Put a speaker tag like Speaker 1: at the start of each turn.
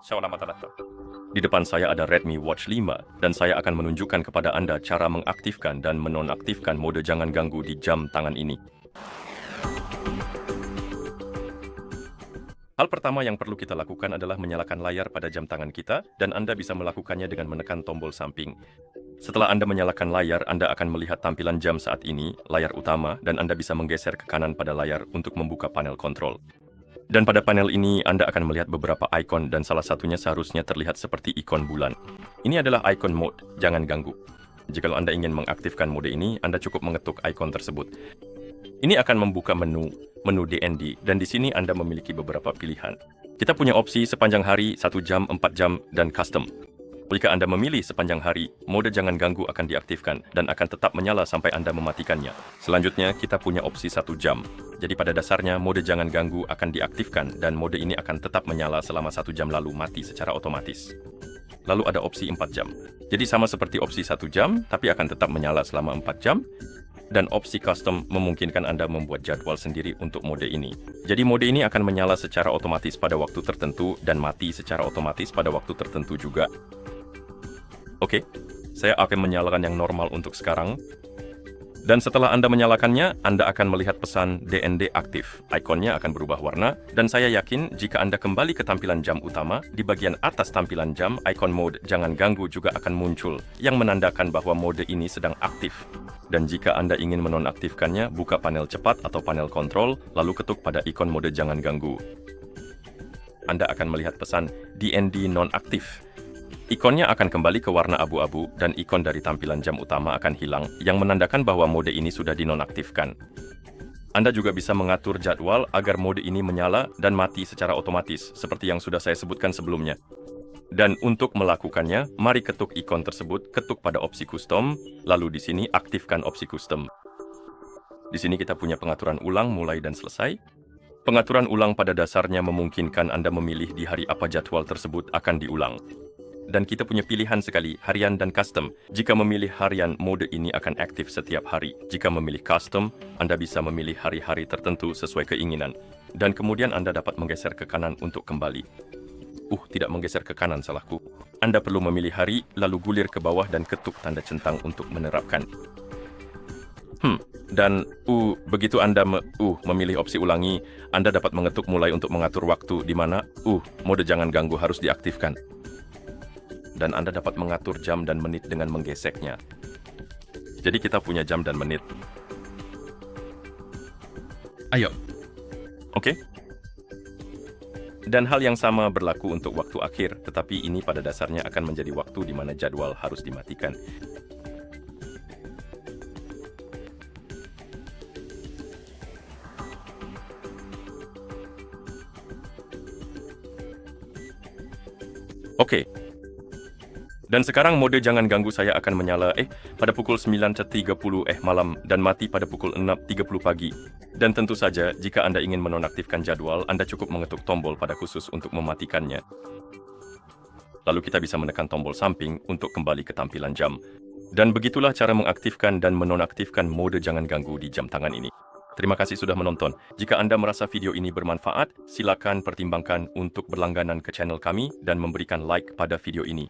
Speaker 1: Selamat datang. Di depan saya ada Redmi Watch 5 dan saya akan menunjukkan kepada Anda cara mengaktifkan dan menonaktifkan mode jangan ganggu di jam tangan ini. Hal pertama yang perlu kita lakukan adalah menyalakan layar pada jam tangan kita dan Anda bisa melakukannya dengan menekan tombol samping. Setelah Anda menyalakan layar, Anda akan melihat tampilan jam saat ini, layar utama, dan Anda bisa menggeser ke kanan pada layar untuk membuka panel kontrol. Dan pada panel ini, Anda akan melihat beberapa ikon dan salah satunya seharusnya terlihat seperti ikon bulan. Ini adalah ikon mode, jangan ganggu. Jika Anda ingin mengaktifkan mode ini, Anda cukup mengetuk ikon tersebut. Ini akan membuka menu DND, dan di sini Anda memiliki beberapa pilihan. Kita punya opsi sepanjang hari, 1 jam, 4 jam, dan custom. Jika Anda memilih sepanjang hari, mode jangan ganggu akan diaktifkan dan akan tetap menyala sampai Anda mematikannya. Selanjutnya, kita punya opsi 1 jam. Jadi pada dasarnya, mode jangan ganggu akan diaktifkan dan mode ini akan tetap menyala selama 1 jam lalu mati secara otomatis. Lalu ada opsi 4 jam. Jadi sama seperti opsi 1 jam, tapi akan tetap menyala selama 4 jam. Dan opsi custom memungkinkan Anda membuat jadwal sendiri untuk mode ini. Jadi mode ini akan menyala secara otomatis pada waktu tertentu dan mati secara otomatis pada waktu tertentu juga. Oke, saya akan menyalakan yang normal untuk sekarang. Dan setelah Anda menyalakannya, Anda akan melihat pesan DND aktif. Ikonnya akan berubah warna, dan saya yakin jika Anda kembali ke tampilan jam utama, di bagian atas tampilan jam, ikon mode jangan ganggu juga akan muncul, yang menandakan bahwa mode ini sedang aktif. Dan jika Anda ingin menonaktifkannya, buka panel cepat atau panel kontrol, lalu ketuk pada ikon mode jangan ganggu. Anda akan melihat pesan DND non-aktif. Ikonnya akan kembali ke warna abu-abu dan ikon dari tampilan jam utama akan hilang, yang menandakan bahwa mode ini sudah dinonaktifkan. Anda juga bisa mengatur jadwal agar mode ini menyala dan mati secara otomatis, seperti yang sudah saya sebutkan sebelumnya. Dan untuk melakukannya, mari ketuk ikon tersebut, ketuk pada opsi custom, lalu di sini aktifkan opsi custom. Di sini kita punya pengaturan ulang mulai dan selesai. Pengaturan ulang pada dasarnya memungkinkan Anda memilih di hari apa jadwal tersebut akan diulang. Dan kita punya pilihan sekali, harian dan custom. Jika memilih harian, mode ini akan aktif setiap hari. Jika memilih custom, Anda bisa memilih hari-hari tertentu sesuai keinginan. Dan kemudian Anda dapat menggeser ke kanan untuk kembali. Tidak menggeser ke kanan, salahku. Anda perlu memilih hari, lalu gulir ke bawah dan ketuk tanda centang untuk menerapkan. Dan begitu Anda memilih opsi ulangi, Anda dapat mengetuk mulai untuk mengatur waktu di mana mode jangan ganggu harus diaktifkan. Dan Anda dapat mengatur jam dan menit dengan menggeseknya. Jadi kita punya jam dan menit. Ayo. Oke? Dan hal yang sama berlaku untuk waktu akhir, tetapi ini pada dasarnya akan menjadi waktu di mana jadwal harus dimatikan. Oke. Dan sekarang mode jangan ganggu saya akan menyala pada pukul 9.30 malam dan mati pada pukul 6.30 pagi. Dan tentu saja, jika Anda ingin menonaktifkan jadwal, Anda cukup mengetuk tombol pada khusus untuk mematikannya. Lalu kita bisa menekan tombol samping untuk kembali ke tampilan jam. Dan begitulah cara mengaktifkan dan menonaktifkan mode jangan ganggu di jam tangan ini. Terima kasih sudah menonton. Jika Anda merasa video ini bermanfaat, silakan pertimbangkan untuk berlangganan ke channel kami dan memberikan like pada video ini.